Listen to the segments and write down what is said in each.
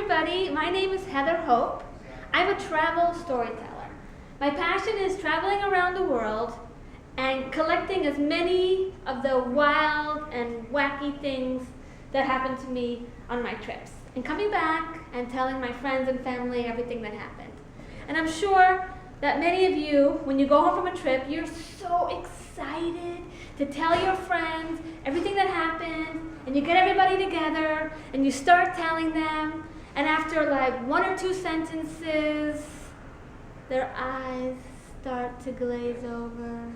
everybody. My name is Heather Hope. I'm a travel storyteller. My passion is traveling around the world and collecting as many of the wild and wacky things that happen to me on my trips, and coming back and telling my friends and family everything that happened. And I'm sure that many of you, when you go home from a trip, you're so excited to tell your friends everything that happened, and you get everybody together and you start telling them, and after like one or two sentences, their eyes start to glaze over,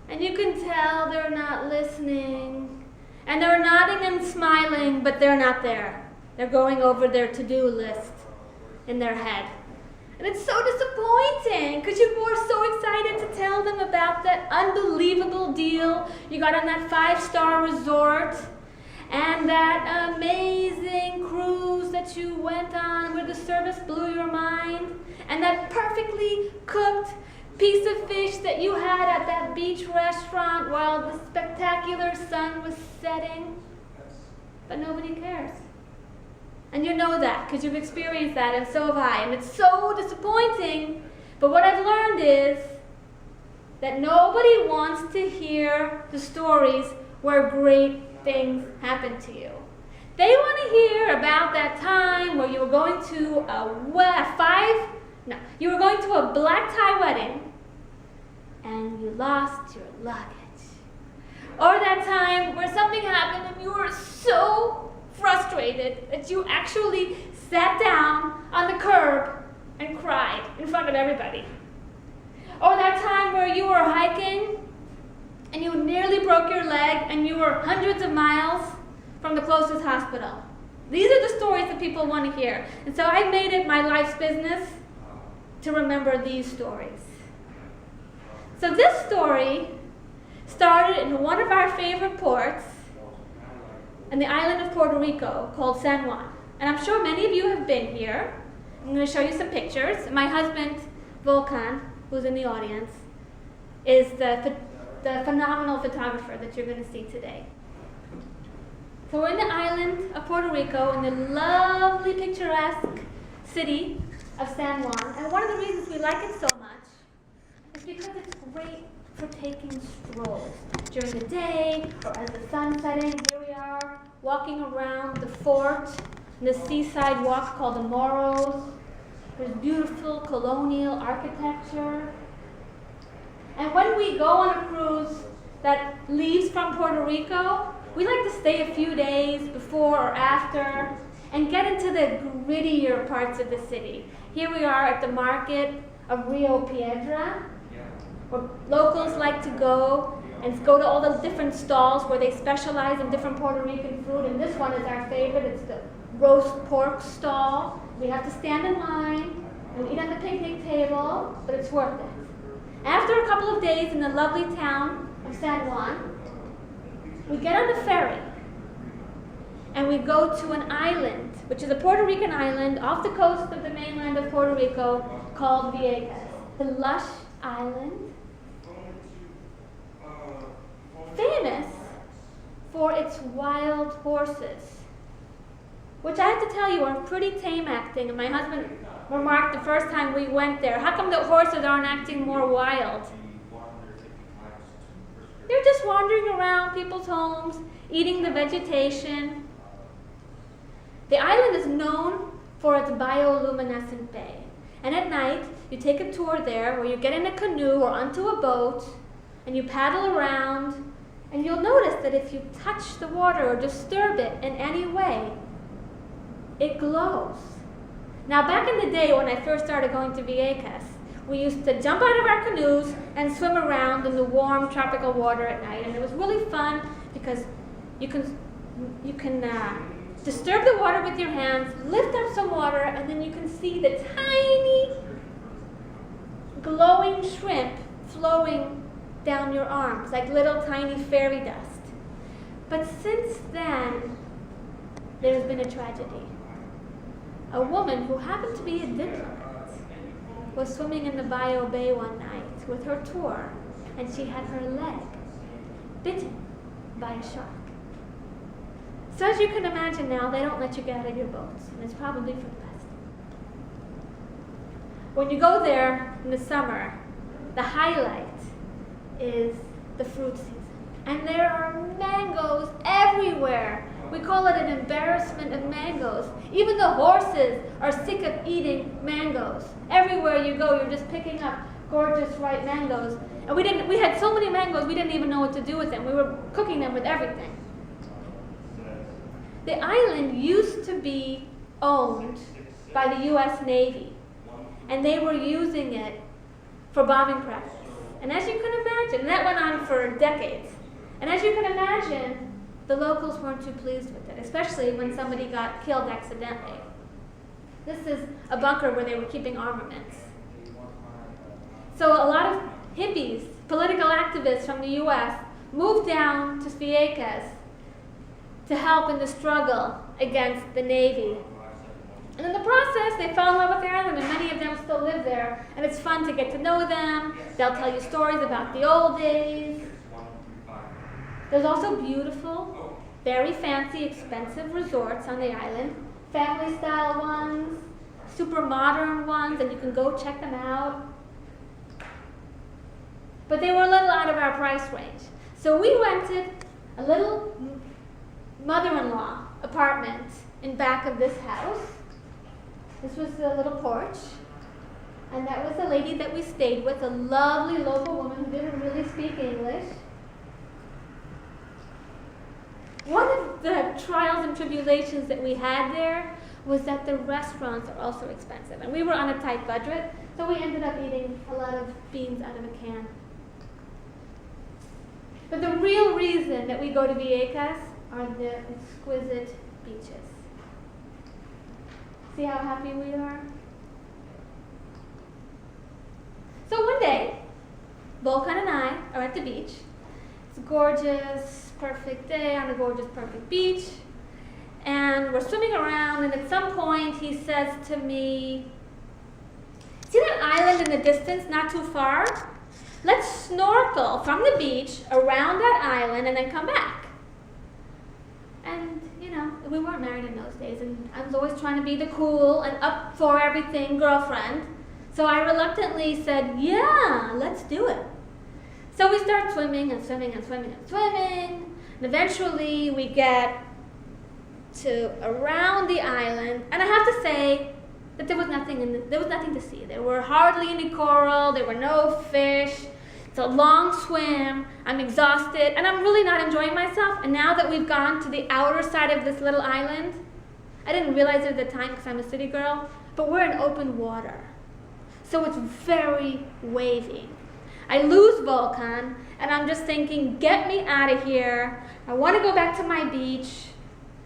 and you can tell they're not listening, and they're nodding and smiling, but they're not there. They're going over their to-do list in their head. And it's so disappointing because you were so excited to tell them about that unbelievable deal you got on that 5-star resort and that amazing cruise that you went on where the service blew your mind, and that perfectly cooked piece of fish that you had at that beach restaurant while the spectacular sun was setting. But nobody cares. And you know that because you've experienced that, and so have I. And it's so disappointing. But what I've learned is that nobody wants to hear the stories where great things happen to you. They want to hear about that time where you were going to you were going to a black tie wedding and you lost your luggage. Or that time where something happened and you were so frustrated that you actually sat down on the curb and cried in front of everybody. Or that time where you were hiking and you nearly broke your leg and you were hundreds of miles from the closest hospital. These are the stories that people want to hear. And so I made it my life's business to remember these stories. So this story started in one of our favorite ports in the island of Puerto Rico called San Juan. And I'm sure many of you have been here. I'm going to show you some pictures. My husband, Volkan, who's in the audience, is the phenomenal photographer that you're going to see today. So we're in the island of Puerto Rico in the lovely, picturesque city of San Juan. And one of the reasons we like it so much is because it's great for taking strolls during the day or as the sun's setting. Here we are walking around the fort in the seaside walk called the Moros. There's beautiful colonial architecture. And when we go on a cruise that leaves from Puerto Rico, we like to stay a few days before or after and get into the grittier parts of the city. Here we are at the market of Rio Piedra, where locals like to go to all the different stalls where they specialize in different Puerto Rican food. And this one is our favorite. It's the roast pork stall. We have to stand in line and eat on the picnic table, but it's worth it. After a couple of days in the lovely town of San Juan, we get on the ferry and we go to an island, which is a Puerto Rican island off the coast of the mainland of Puerto Rico called Vieques. The lush island, famous for its wild horses, which I have to tell you are pretty tame acting. And my husband remarked the first time we went there, how come the horses aren't acting more wild? They're just wandering around people's homes, eating the vegetation. The island is known for its bioluminescent bay. And at night, you take a tour there where you get in a canoe or onto a boat and you paddle around, and you'll notice that if you touch the water or disturb it in any way, it glows. Now, back in the day when I first started going to Vieques, we used to jump out of our canoes and swim around in the warm tropical water at night, and it was really fun because you can disturb the water with your hands, lift up some water, and then you can see the tiny glowing shrimp flowing down your arms like little tiny fairy dust. But since then, there's been a tragedy. A woman who happened to be a diplomat was swimming in the Bio Bay one night with her tour, and she had her leg bitten by a shark. So as you can imagine now, they don't let you get out of your boats, and it's probably for the best. When you go there in the summer, the highlight is the fruit season. And there are mangoes everywhere. We call it an embarrassment of mangoes. Even the horses are sick of eating mangoes. Everywhere you go, you're just picking up gorgeous ripe mangoes. And we had so many mangoes, we didn't even know what to do with them. We were cooking them with everything. The island used to be owned by the U.S. Navy, and they were using it for bombing practice. And as you can imagine, and that went on for decades. And as you can imagine, the locals weren't too pleased with it, especially when somebody got killed accidentally. This is a bunker where they were keeping armaments. So a lot of hippies, political activists from the U.S., moved down to Vieques to help in the struggle against the Navy. And in the process, they fell in love with the island, and many of them still live there. And it's fun to get to know them. They'll tell you stories about the old days. There's also beautiful, very fancy, expensive resorts on the island. Family-style ones, super modern ones, and you can go check them out. But they were a little out of our price range. So we rented a little mother-in-law apartment in back of this house. This was the little porch. And that was the lady that we stayed with, a lovely local woman who didn't really speak English. One of the trials and tribulations that we had there was that the restaurants are also expensive. And we were on a tight budget, so we ended up eating a lot of beans out of a can. But the real reason that we go to Vieques are the exquisite beaches. See how happy we are? So one day, Volkan and I are at the beach. It's a gorgeous, perfect day on a gorgeous, perfect beach. And we're swimming around, and at some point he says to me, "See that island in the distance, not too far? Let's snorkel from the beach around that island and then come back." And, you know, we weren't married in those days, and I was always trying to be the cool and up for everything girlfriend. So I reluctantly said, "Yeah, let's do it." So we start swimming and swimming and swimming and swimming, and eventually we get to around the island, and I have to say that there was nothing to see. There were hardly any coral, there were no fish. It's a long swim, I'm exhausted, and I'm really not enjoying myself. And now that we've gone to the outer side of this little island, I didn't realize it at the time because I'm a city girl, but we're in open water. So it's very wavy. I lose Volkan, and I'm just thinking, get me out of here. I want to go back to my beach.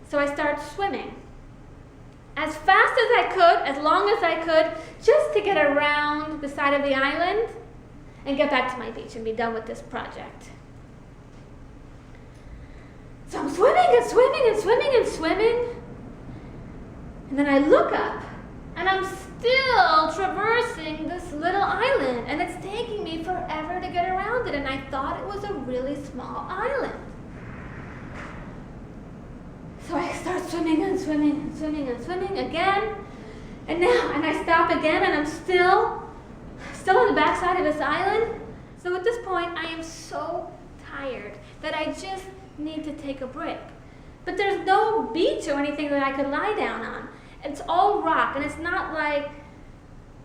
So I start swimming as fast as I could, as long as I could, just to get around the side of the island and get back to my beach and be done with this project. So I'm swimming and swimming and swimming and swimming, and then I look up, and I'm still traversing this little island, and it's taking me forever to get around it, and I thought it was a really small island. So I start swimming and swimming and swimming and swimming again, and I stop again, and I'm still on the backside of this island. So at this point, I am so tired that I just need to take a break. But there's no beach or anything that I could lie down on. It's all rock, and it's not like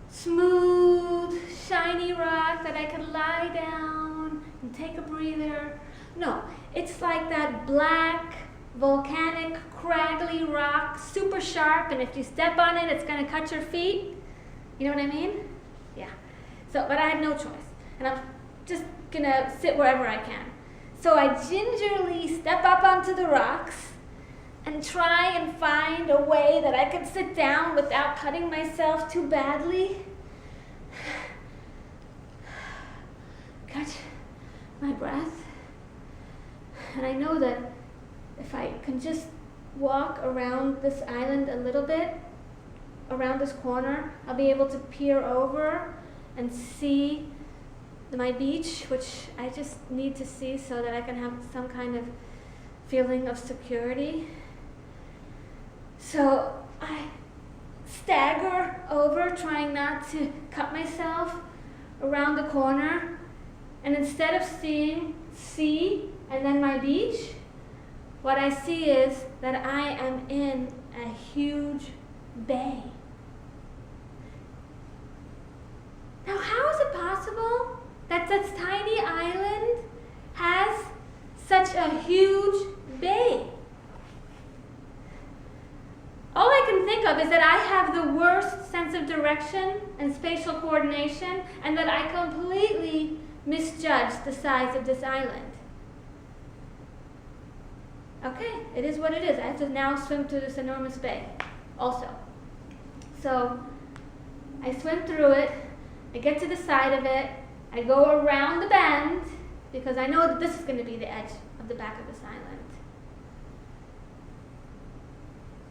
smooth, shiny rock that I could lie down and take a breather. No, it's like that black, volcanic, craggly rock, super sharp, and if you step on it, it's going to cut your feet. You know what I mean? Yeah. So, but I had no choice, and I'm just going to sit wherever I can. So I gingerly step up onto the rocks and try and find a way that I could sit down without cutting myself too badly. Catch my breath. And I know that if I can just walk around this island a little bit, around this corner, I'll be able to peer over and see my beach, which I just need to see so that I can have some kind of feeling of security. So I stagger over, trying not to cut myself around the corner. And instead of seeing sea and then my beach, what I see is that I am in a huge bay. Now, how is it possible that this tiny island has such a huge bay? All I can think of is that I have the worst sense of direction and spatial coordination, and that I completely misjudged the size of this island. Okay, it is what it is. I have to now swim through this enormous bay also. So I swim through it, I get to the side of it, I go around the bend, because I know that this is going to be the edge of the back of this island.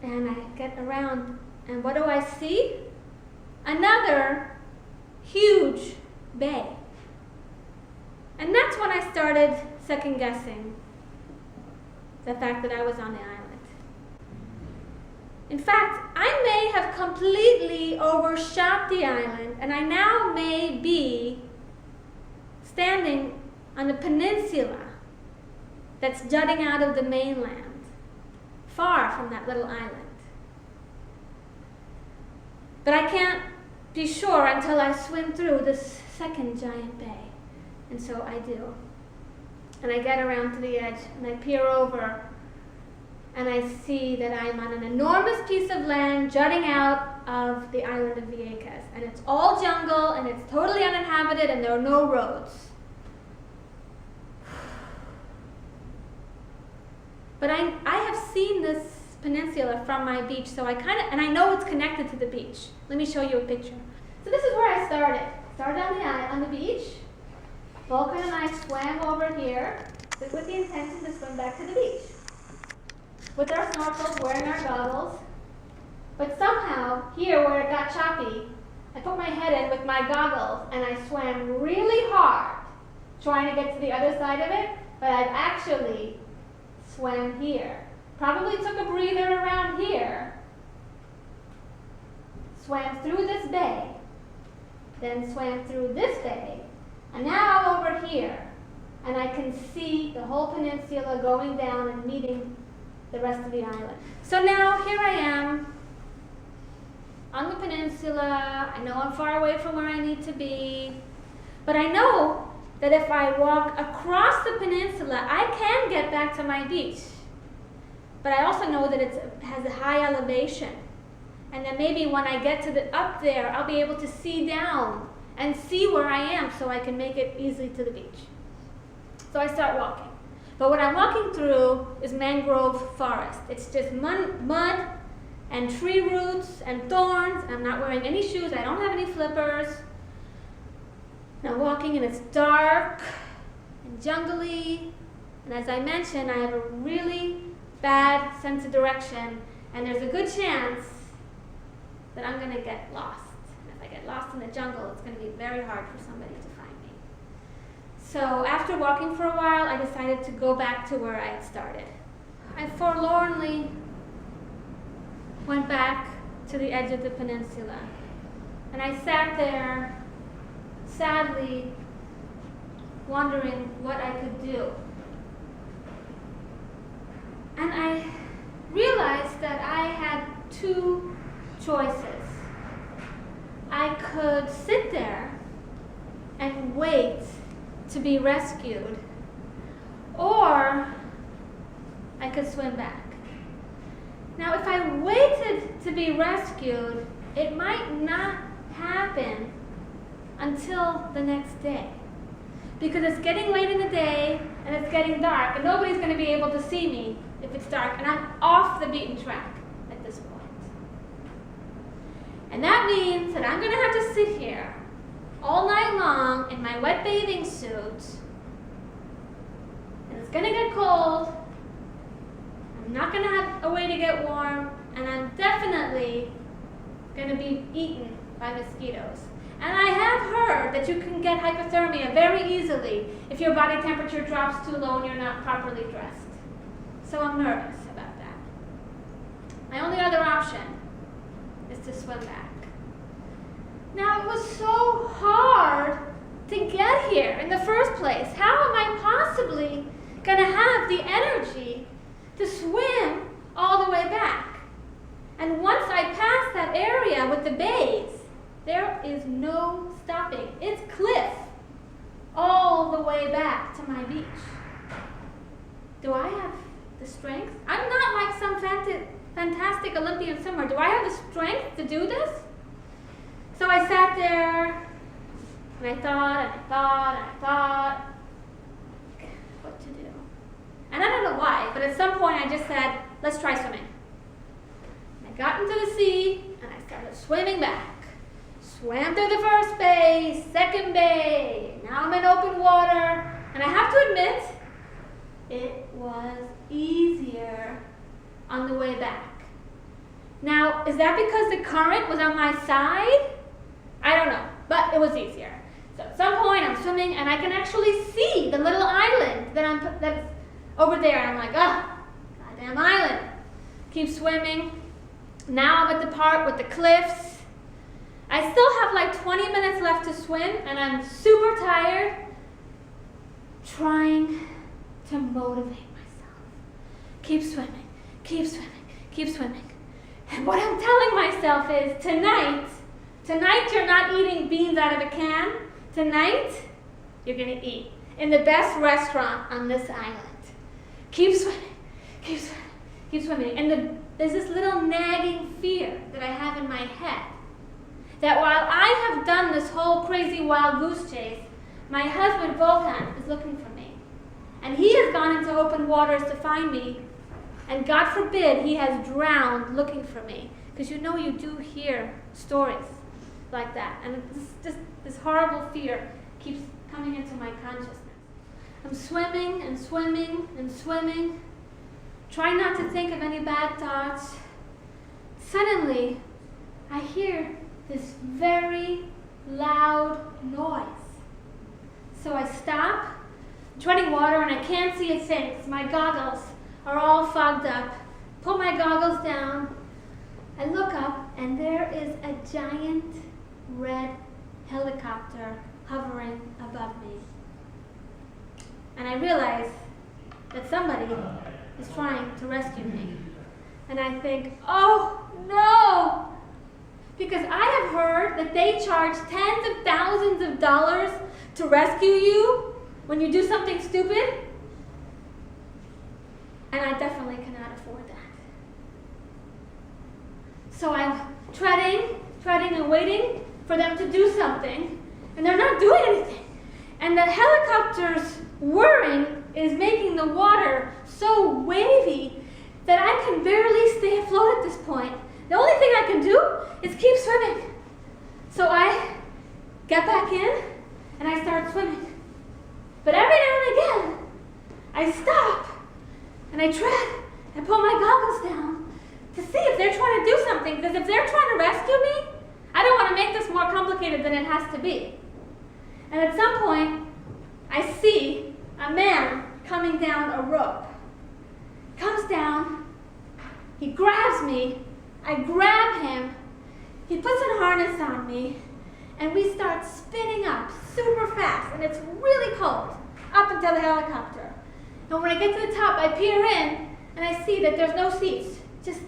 And I get around, and what do I see? Another huge bay. And that's when I started second guessing the fact that I was on the island. In fact, I may have completely overshot the island, and I now may be standing on a peninsula that's jutting out of the mainland, far from that little island. But I can't be sure until I swim through this second giant bay. And so I do. And I get around to the edge, and I peer over, and I see that I'm on an enormous piece of land jutting out of the island of Vieques. And it's all jungle, and it's totally uninhabited, and there are no roads. But I have seen this peninsula from my beach, so and I know it's connected to the beach. Let me show you a picture. So this is where I started. Started on the beach. Vulcan and I swam over here with the intention to swim back to the beach. With our snorkels, wearing our goggles. But somehow, here where it got choppy, I put my head in with my goggles and I swam really hard, trying to get to the other side of it, but I've actually swam here. Probably took a breather around here, swam through this bay, then swam through this bay, and now I'm over here, and I can see the whole peninsula going down and meeting the rest of the island. So now here I am on the peninsula. I know I'm far away from where I need to be, but I know that if I walk across the peninsula, I can get back to my beach. But I also know that it has a high elevation, and that maybe when I get to up there, I'll be able to see down and see where I am so I can make it easily to the beach. So I start walking. But what I'm walking through is mangrove forest. It's just mud and tree roots and thorns. I'm not wearing any shoes. I don't have any flippers. And I'm walking and it's dark and jungly. And as I mentioned, I have a really bad sense of direction. And there's a good chance that I'm going to get lost. And if I get lost in the jungle, it's going to be very hard for somebody to find me. So after walking for a while, I decided to go back to where I had started. I forlornly went back to the edge of the peninsula. And I sat there, sadly, wondering what I could do. And I realized that I had two choices. I could sit there and wait to be rescued, or I could swim back. Now, if I waited to be rescued, it might not happen until the next day, because it's getting late in the day and it's getting dark, and nobody's going to be able to see me if it's dark, and I'm off the beaten track at this point. And that means that I'm going to have to sit here all night long in my wet bathing suit, and it's going to get cold. I'm not going to have a way to get warm, and I'm definitely going to be eaten by mosquitoes. And I have heard that you can get hypothermia very easily if your body temperature drops too low and you're not properly dressed. So I'm nervous about that. My only other option is to swim back. Now, it was so hard to get here in the first place. How am I possibly going to have the energy to swim all the way back? And once I pass that area with the bays, there is no stopping. It's cliff all the way back to my beach. Do I have the strength? I'm not like some fantastic Olympian swimmer. Do I have the strength to do this? So I sat there, and I thought, what to do. And I don't know why, but at some point I just said, let's try swimming. And I got into the sea, and I started swimming back. Swam through the first bay, second bay, now I'm in open water, and I have to admit, it was easier on the way back. Now, is that because the current was on my side? I don't know, but it was easier. So at some point I'm swimming and I can actually see the little island that's over there. And I'm like, goddamn island. Keep swimming. Now I'm at the part with the cliffs. I still have like 20 minutes left to swim and I'm super tired, trying to motivate myself. Keep swimming, keep swimming, keep swimming. And what I'm telling myself is, tonight you're not eating beans out of a can. Tonight, you're going to eat in the best restaurant on this island. Keep swimming, keep swimming, keep swimming. And there's this little nagging fear that I have in my head that while I have done this whole crazy wild goose chase, my husband Volkan is looking for me. And he has gone into open waters to find me. And God forbid he has drowned looking for me. Because you know you do hear stories like that. And this horrible fear keeps coming into my consciousness. I'm swimming and swimming and swimming, trying not to think of any bad thoughts. Suddenly, I hear this very loud noise. So I stop, treading water, and I can't see a thing because my goggles are all fogged up. Pull my goggles down. I look up, and there is a giant red helicopter hovering above me. And I realize that somebody is trying to rescue me. And I think, oh no! Because I have heard that they charge tens of thousands of dollars to rescue you when you do something stupid. And I definitely cannot afford that. So I'm treading and waiting for them to do something, and they're not doing anything. And the helicopter's whirring is making the water so wavy that I can barely stay afloat at this point. The only thing I can do is keep swimming. So I get back in, and I start swimming. But every now and again, I stop, and I tread, and pull my goggles down to see if they're trying to do something, because if they're trying to rescue me, I don't want to make this more complicated than it has to be. And at some point, I see a man coming down a rope. Comes down, he grabs me, I grab him, he puts a harness on me, and we start spinning up super fast, and it's really cold, up until the helicopter. And when I get to the top, I peer in, and I see that there's no seats, just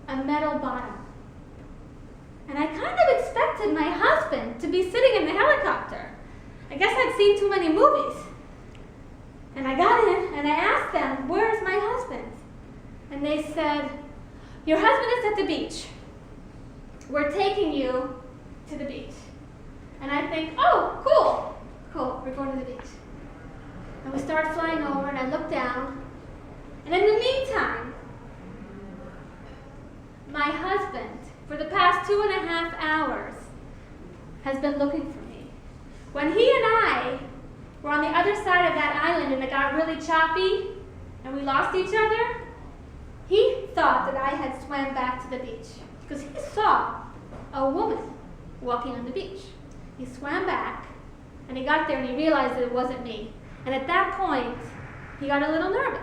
a metal bottom. And I kind of expected my husband to be sitting in the helicopter. I guess I'd seen too many movies. And I got in, and I asked them, where's my husband? And they said, your husband is at the beach. We're taking you to the beach. And I think, oh, cool, we're going to the beach. And we start flying over, and I look down. And in the meantime, my husband, for the past 2.5 hours, has been looking for me. When he and I were on the other side of that island and it got really choppy and we lost each other, he thought that I had swam back to the beach because he saw a woman walking on the beach. He swam back and he got there and he realized that it wasn't me. And at that point, he got a little nervous.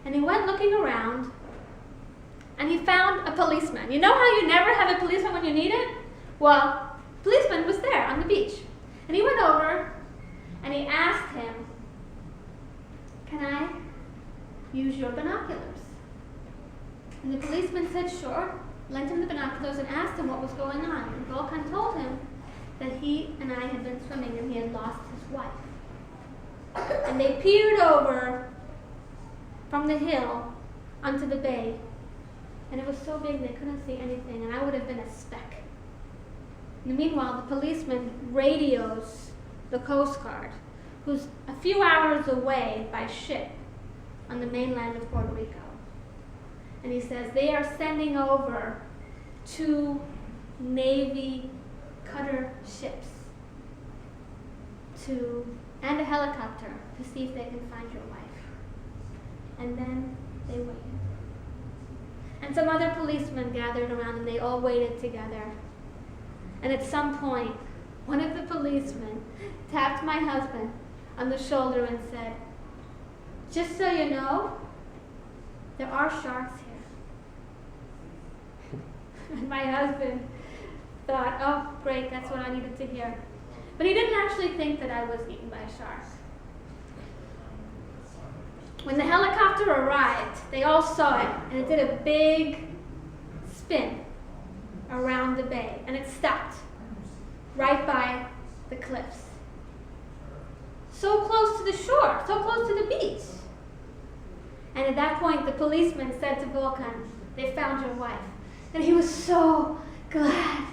And he went looking around and he found a policeman. You know how you never have a policeman when you need it? Well, policeman was there on the beach. And he went over and he asked him, "Can I use your binoculars?" And the policeman said, "Sure," lent him the binoculars and asked him what was going on. And Volkan told him that he and I had been swimming and he had lost his wife. And they peered over from the hill onto the bay, and it was so big they couldn't see anything, and I would have been a speck. And meanwhile, the policeman radios the Coast Guard, who's a few hours away by ship on the mainland of Puerto Rico. And he says they are sending over 2 Navy cutter ships and a helicopter to see if they can find your wife. And then they waited. And some other policemen gathered around and they all waited together. And at some point, one of the policemen tapped my husband on the shoulder and said, "Just so you know, there are sharks here." And my husband thought, "Oh, great, that's what I needed to hear." But he didn't actually think that I was eaten by a shark. When the helicopter arrived, they all saw it, and it did a big spin around the bay, and it stopped right by the cliffs. So close to the shore, so close to the beach. And at that point, the policeman said to Volkan, "They found your wife." And he was so glad.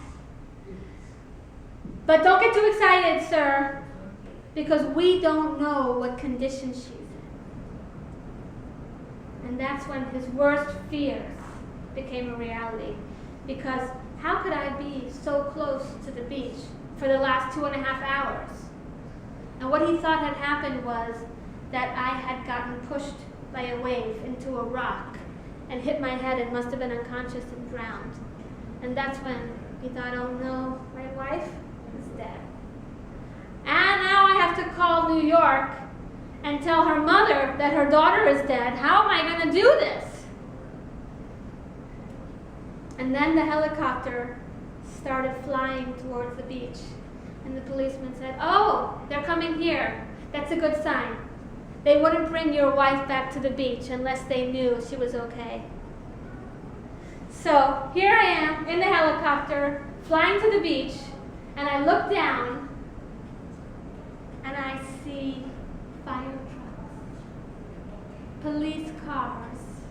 "But don't get too excited, sir, because we don't know what condition she's in." And that's when his worst fears became a reality. Because how could I be so close to the beach for the last 2.5 hours? And what he thought had happened was that I had gotten pushed by a wave into a rock and hit my head and must have been unconscious and drowned. And that's when he thought, "Oh no, my wife is dead. And now I have to call New York and tell her mother that her daughter is dead. How am I going to do this?" And then the helicopter started flying towards the beach. And the policeman said, "Oh, they're coming here. That's a good sign. They wouldn't bring your wife back to the beach unless they knew she was okay." So here I am in the helicopter, flying to the beach, and I look down, and I see fire trucks, police cars,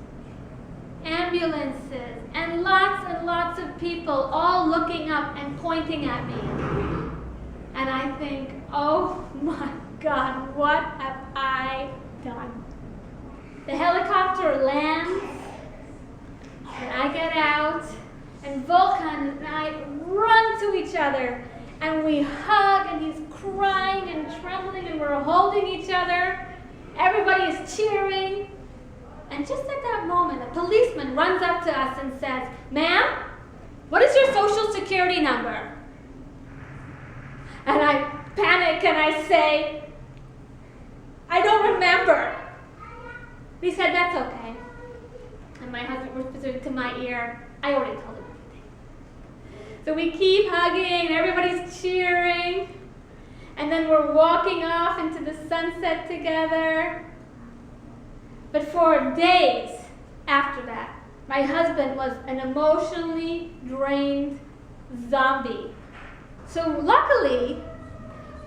ambulances, and lots of people all looking up and pointing at me. And I think, "Oh my God, what have I done?" The helicopter lands, and I get out, and Volkan and I run to each other, and we hug, and he's crying and trembling, and we're holding each other. Everybody is cheering. And just at that moment, a policeman runs up to us and says, "Ma'am, what is your social security number?" And I panic and I say, "I don't remember." He said, "That's okay." And my husband whispered to my ear, "I already told him everything." So we keep hugging, and everybody's cheering. And then we're walking off into the sunset together. But for days after that, my husband was an emotionally drained zombie. So luckily,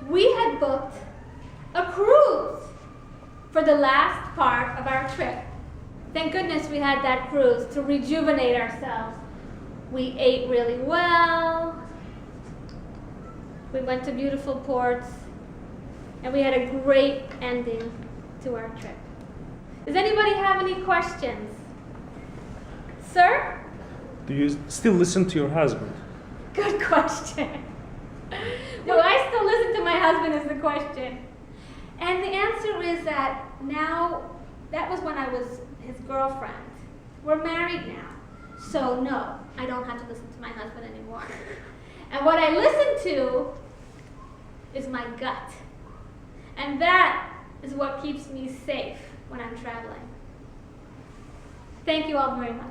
we had booked a cruise for the last part of our trip. Thank goodness we had that cruise to rejuvenate ourselves. We ate really well. We went to beautiful ports. And we had a great ending to our trip. Does anybody have any questions? Sir? Do you still listen to your husband? Good question. Do I still listen to my husband is the question. And the answer is that now, that was when I was his girlfriend. We're married now. So no, I don't have to listen to my husband anymore. And what I listen to is my gut. And that is what keeps me safe when I'm traveling. Thank you all very much.